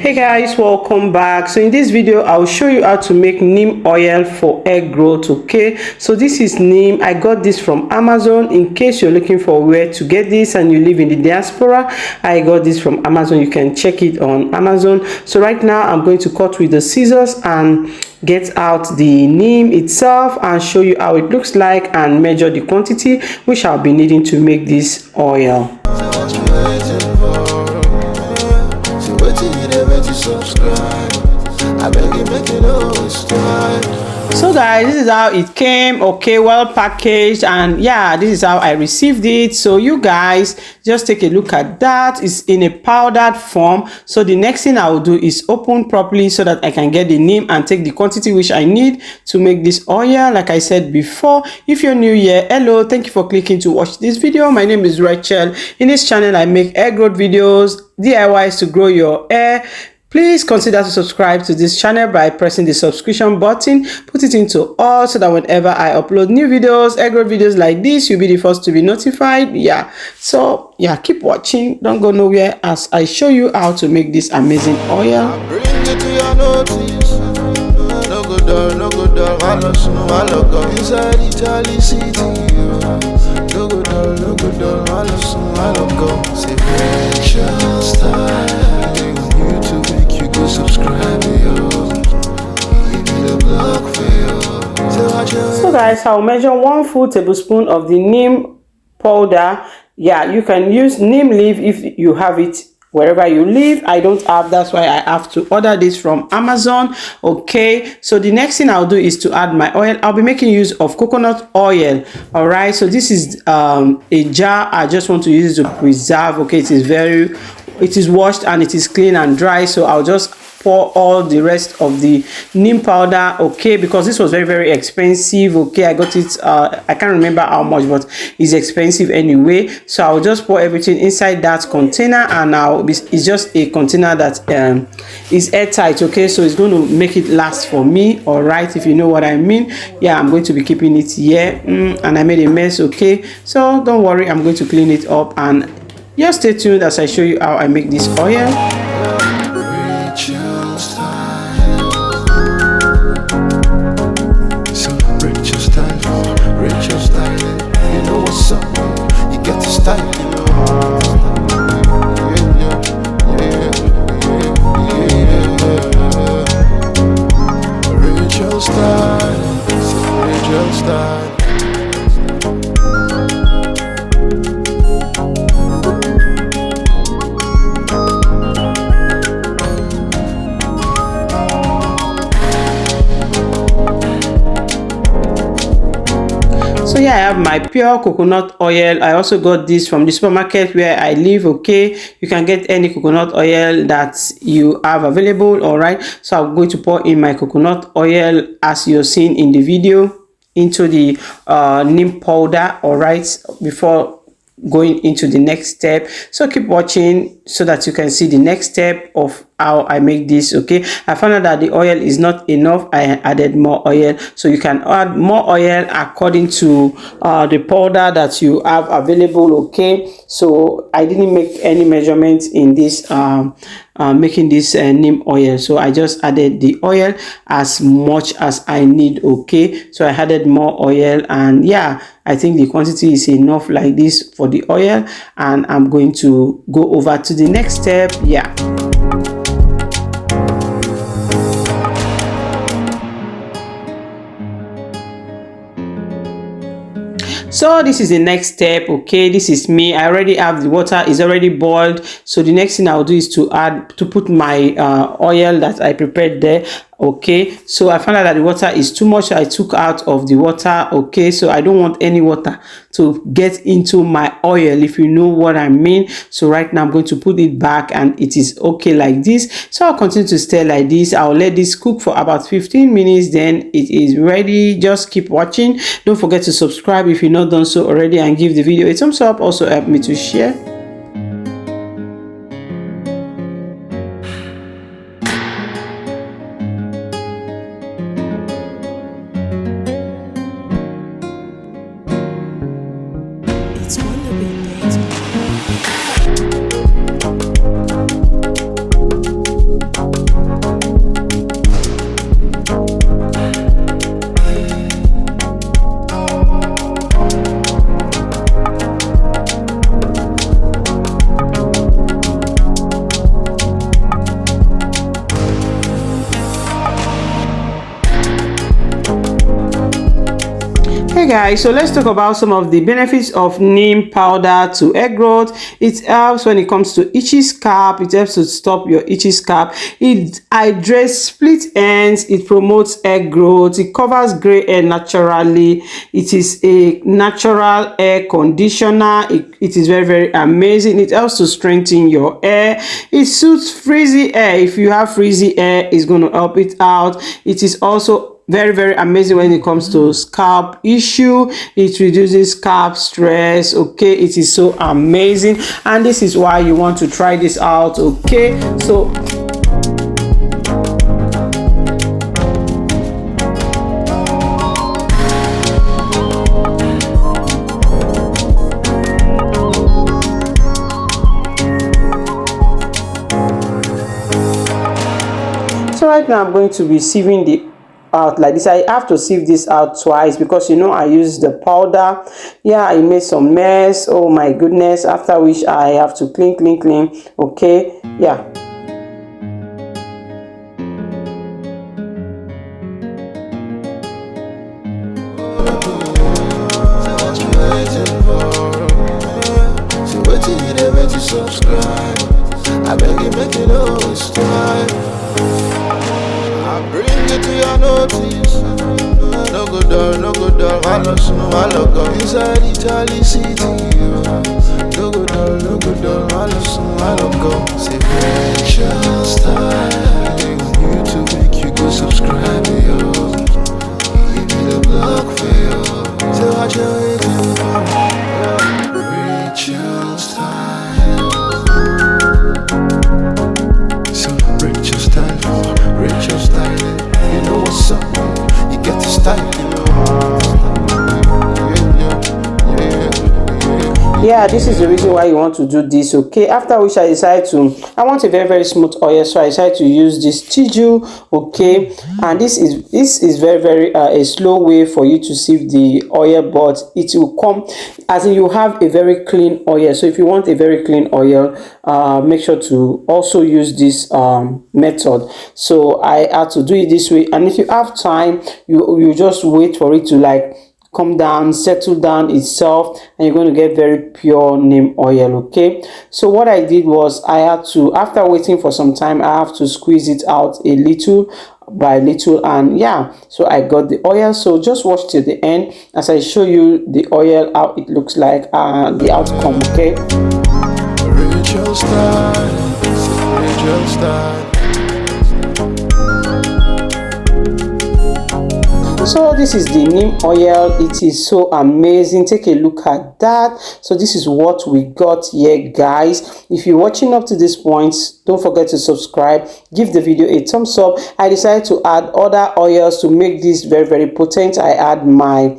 Hey guys, welcome back. So in this video I'll show you how to make neem oil for hair growth. Okay, so this is neem. I got this from Amazon. In case you're looking for where to get this and you live in the diaspora, I got this from Amazon. You can check it on Amazon. So right now I'm going to cut with the scissors and get out the neem itself and show you how it looks like and measure the quantity which I'll be needing to make this oil. So guys, this is how it came. Okay, well packaged, and yeah, this is how I received it. So you guys just take a look at that. It's in a powdered form. So the next thing I will do is open properly so that I can get the neem and take the quantity which I need to make this oil. Like I said before, if you're new here, hello, thank you for clicking to watch this video. My name is Rachel. In this channel I make hair growth videos, DIYs to grow your hair. Please consider to subscribe to this channel by pressing the subscription button. Put it into all so that whenever I upload new videos, hair growth videos like this, you'll be the first to be notified. Yeah, so yeah, keep watching. Don't go nowhere as I show you how to make this amazing oil. Bring it to your notice. No go down, no go down. I love go inside Italy city. No go down, no go down. I love go. Say precious time. Subscribe to you. So guys, I'll measure 1 full tablespoon of the neem powder. Yeah, you can use neem leaf if you have it wherever you live. I don't have, that's why I have to order this from Amazon. Okay, so the next thing I'll do is to add my oil. I'll be making use of coconut oil. All right, so this is a jar. I just want to use it to preserve. Okay, it is washed and it is clean and dry, so I'll just pour all the rest of the neem powder. Okay, because this was very expensive. Okay, I got it I can't remember how much, but it's expensive anyway. So I'll just pour everything inside that container, and it's just a container that is airtight. Okay, so it's going to make it last for me. All right, if you know what I mean. Yeah, I'm going to be keeping it here. And I made a mess. Okay, so don't worry, I'm going to clean it up, and just stay tuned as I show you how I make this oil. So yeah, I have my pure coconut oil. I also got this from the supermarket where I live. Okay, you can get any coconut oil that you have available. All right, so I'm going to pour in my coconut oil as you're seeing in the video into the neem powder. All right, before going into the next step, so keep watching so that you can see the next step of how I make this. Okay, I found out that the oil is not enough. I added more oil, so you can add more oil according to the powder that you have available. Okay, so I didn't make any measurements in this making this neem oil, so I just added the oil as much as I need. Okay, so I added more oil, and yeah, I think the quantity is enough like this for the oil, and I'm going to go over to the next step. Yeah. So this is the next step. Okay, this is me. I already have the water is already boiled, so the next thing I'll do is to put my oil that I prepared there. Okay, so I found out that the water is too much, so I took out of the water. Okay, so I don't want any water to get into my oil, if you know what I mean. So right now I'm going to put it back, and it is okay like this. So I'll continue to stir like this. I'll let this cook for about 15 minutes, then it is ready. Just keep watching. Don't forget to subscribe if you've not done so already, and give the video a thumbs up. Also help me to share. It's on the beat, baby. Hey guys, so let's talk about some of the benefits of neem powder to hair growth. It helps when it comes to itchy scalp. It helps to stop your itchy scalp. It hydrates split ends. It promotes hair growth. It covers gray hair naturally. It is a natural hair conditioner. It is very, very amazing. It helps to strengthen your hair. It suits frizzy hair. If you have frizzy hair, it's going to help it out. It is also very, very amazing when it comes to scalp issue. It reduces scalp stress. Okay, it is so amazing, and this is why you want to try this out. Okay, so right now I'm going to be sieving the out like this. I have to sieve this out twice because you know I use the powder. Yeah, I made some mess. Oh my goodness, after which I have to clean. Okay, yeah. Subscribe. I beg you, make it always time. I bring it to your notice. No go down, I lost no, I look inside Italy city. No go down, I lost no, I look say precious time. On YouTube, make you go subscribe, yo. Give me the block for you. So what you waiting for? Precious time. Rich style, you know what's up, you get to style, Yeah, this is the reason why you want to do this. Okay, after which I want a very, very smooth oil, so I decided to use this tiju. Okay, and this is very, very a slow way for you to sieve the oil, but it will come as in you have a very clean oil. So if you want a very clean oil, make sure to also use this method. So I had to do it this way, and if you have time, you just wait for it to like come down, settle down itself, and you're going to get very pure neem oil. Okay, so what I did was I had to, after waiting for some time, I have to squeeze it out a little by little, and yeah, so I got the oil. So just watch till the end as I show you the oil, how it looks like, the outcome. Okay, Rachel style. so this is the neem oil. It is so amazing. Take a look at that. So this is what we got here, guys. If you're watching up to this point, don't forget to subscribe, give the video a thumbs up. I decided to add other oils to make this very, very potent. I add my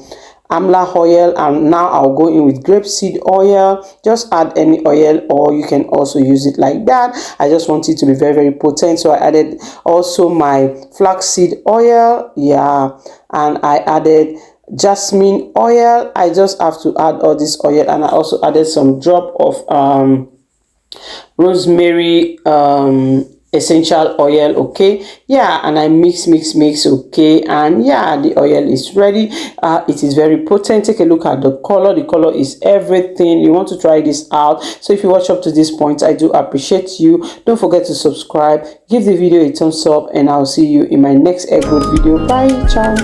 amla oil, and now I'll go in with grapeseed oil. Just add any oil, or you can also use it like that. I just want it to be very, very potent, so I added also my flaxseed oil. Yeah, and I added jasmine oil. I just have to add all this oil, and I also added some drop of rosemary essential oil. Okay, yeah, and I mix. Okay, and yeah, the oil is ready. It is very potent. Take a look at the color. The color is everything. You want to try this out. So if you watch up to this point, I do appreciate you. Don't forget to subscribe, give the video a thumbs up, and I'll see you in my next hair growth video. Bye, ciao.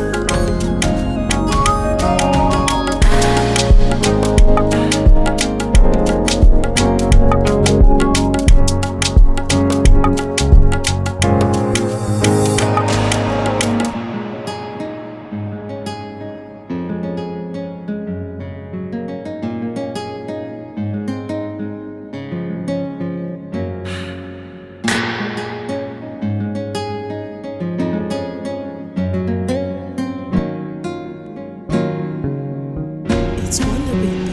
It's on the beat.